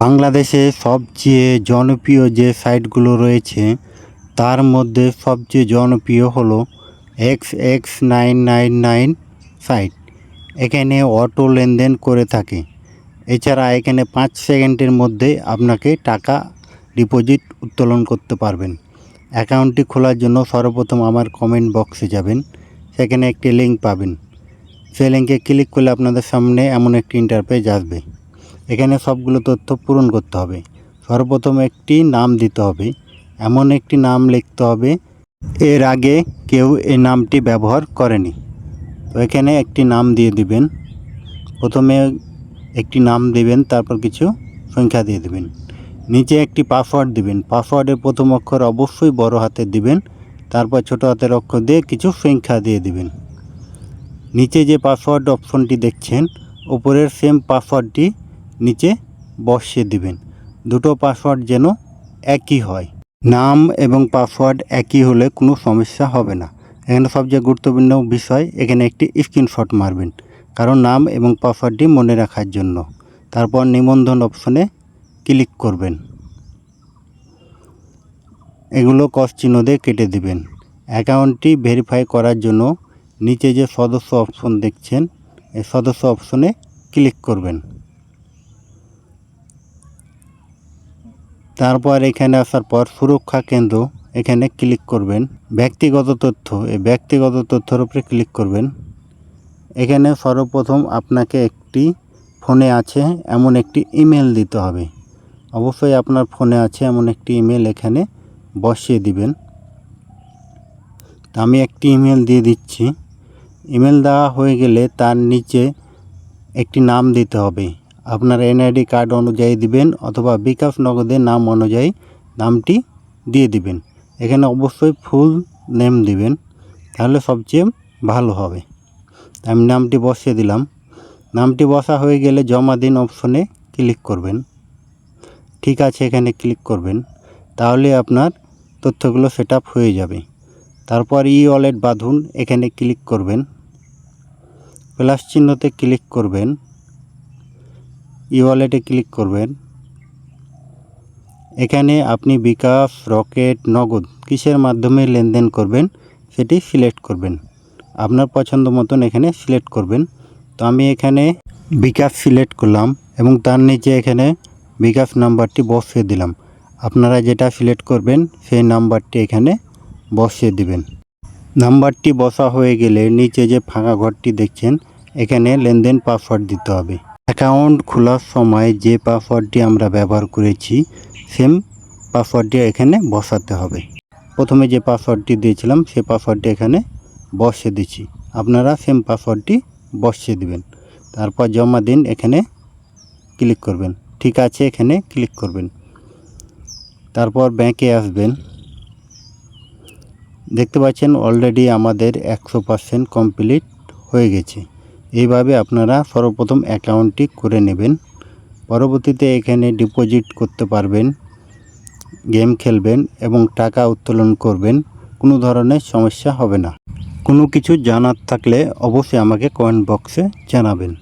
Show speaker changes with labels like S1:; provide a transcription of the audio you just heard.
S1: বাংলাদেশে সবচেয়ে জনপ্রিয় যে সাইটগুলো রয়েছে তার মধ্যে সবচেয়ে জনপ্রিয় হলো XX999 সাইট। এখানে অটো লেনদেন করে থাকে। এছাড়া এখানে 5 সেকেন্ডের মধ্যে আপনাকে টাকা ডিপোজিট উত্তোলন করতে পারবেন। অ্যাকাউন্টটি খোলার জন্য সর্বপ্রথম আমার কমেন্ট বক্সে যাবেন, সেখানে একটি লিঙ্ক পাবেন। সেই লিঙ্কে ক্লিক করলে আপনাদের সামনে এমন একটি ইন্টারফেস আসবে। এখানে সবগুলো তথ্য পূরণ করতে হবে। সর্বপ্রথম একটি নাম দিতে হবে, এমন একটি নাম লিখতে হবে এর আগে কেউ এই নামটি ব্যবহার করেনি। তো এখানে একটি নাম দিয়ে দিবেন। প্রথমে একটি নাম দিবেন, তারপর কিছু সংখ্যা দিয়ে দিবেন। নিচে একটি পাসওয়ার্ড দিবেন। পাসওয়ার্ডের প্রথম অক্ষর অবশ্যই বড় হাতের দিবেন, তারপর ছোট হাতের অক্ষর দিয়ে কিছু সংখ্যা দিয়ে দিবেন। নিচে যে পাসওয়ার্ড অপশনটি দেখছেন, উপরের সেম পাসওয়ার্ডটি নিচে বসিয়ে দিবেন। দুটো পাসওয়ার্ড যেন একই হয়। নাম এবং পাসওয়ার্ড একই হলে কোনো সমস্যা হবে না। এখানে সবচেয়ে গুরুত্বপূর্ণ বিষয়, এখানে একটি স্ক্রিনশট মারবেন, কারণ নাম এবং পাসওয়ার্ডটি মনে রাখার জন্য। তারপর নিবন্ধন অপশনে ক্লিক করবেন। এগুলো ক্রস চিহ্ন দিয়ে কেটে দিবেন। অ্যাকাউন্টটি ভেরিফাই করার জন্য নিচে যে সদস্য অপশন দেখছেন, এই সদস্য অপশনে ক্লিক করবেন। তারপর এখানে আসার পর সুরক্ষা কেন্দ্র, এখানে ক্লিক করবেন। ব্যক্তিগত তথ্য, এই ব্যক্তিগত তথ্যের উপরে ক্লিক করবেন। এখানে সর্বপ্রথম আপনাকে একটি ফোনে আছে এমন একটি ইমেল দিতে হবে। অবশ্যই আপনার ফোনে আছে এমন একটি ইমেল এখানে বসিয়ে দিবেন। আমি একটি ইমেল দিয়ে দিচ্ছি। ইমেল দেওয়া হয়ে গেলে তার নিচে একটি নাম দিতে হবে। আপনার এনআইডি কার্ড অনুযায়ী দিবেন অথবা বিকাশ নগদের নাম অনুযায়ী নামটি দিয়ে দিবেন। এখানে অবশ্যই ফুল নেম দিবেন, তাহলে সবচেয়ে ভালো হবে। আমি নামটি বসিয়ে দিলাম। নামটি বসা হয়ে গেলে জমা দিন অপশনে ক্লিক করবেন। ঠিক আছে, এখানে ক্লিক করবেন। তাহলে আপনার তথ্যগুলো সেট আপ হয়ে যাবে। তারপর ই ওয়ালেট বাঁধুন, এখানে ক্লিক করবেন। প্লাস চিহ্নতে ক্লিক করবেন। ই ওয়ালেটে ক্লিক করবেন। এখানে আপনি বিকাশ, রকেট, নগদ কিসের মাধ্যমে লেনদেন করবেন সেটি সিলেক্ট করবেন। আপনার পছন্দ মতন এখানে সিলেক্ট করবেন। তো আমি এখানে বিকাশ সিলেক্ট করলাম এবং তার নিচে এখানে বিকাশ নাম্বারটি বসিয়ে দিলাম। আপনারা যেটা সিলেক্ট করবেন সেই নাম্বারটি এখানে বসিয়ে দিবেন। নাম্বারটি বসা হয়ে গেলে নিচে যে ফাঁকা ঘরটি দেখছেন, এখানে লেনদেন পাসওয়ার্ড দিতে হবে। অ্যাকাউন্ট খোলার সময় যে পাসওয়ার্ডটি আমরা ব্যবহার করেছি সেম পাসওয়ার্ডটি এখানে বসাতে হবে। প্রথমে যে পাসওয়ার্ডটি দিয়েছিলাম সেই পাসওয়ার্ডটি এখানে বসিয়ে দিচ্ছি। আপনারা সেম পাসওয়ার্ডটি বসিয়ে দিবেন। তারপর জমা দিন, এখানে ক্লিক করবেন। ঠিক আছে, এখানে ক্লিক করবেন। তারপর ব্যাংকে আসবেন। দেখতে পাচ্ছেন অলরেডি আমাদের 100% কমপ্লিট হয়ে গেছে। এইভাবে আপনারা সর্বপ্রথম অ্যাকাউন্টটি করে নেবেন। পরবর্তীতে এখানে ডিপোজিট করতে পারবেন, গেম খেলবেন এবং টাকা উত্তোলন করবেন। কোনো ধরনের সমস্যা হবে না। কোনো কিছু জানার থাকলে অবশ্যই আমাকে কমেন্ট বক্সে জানাবেন।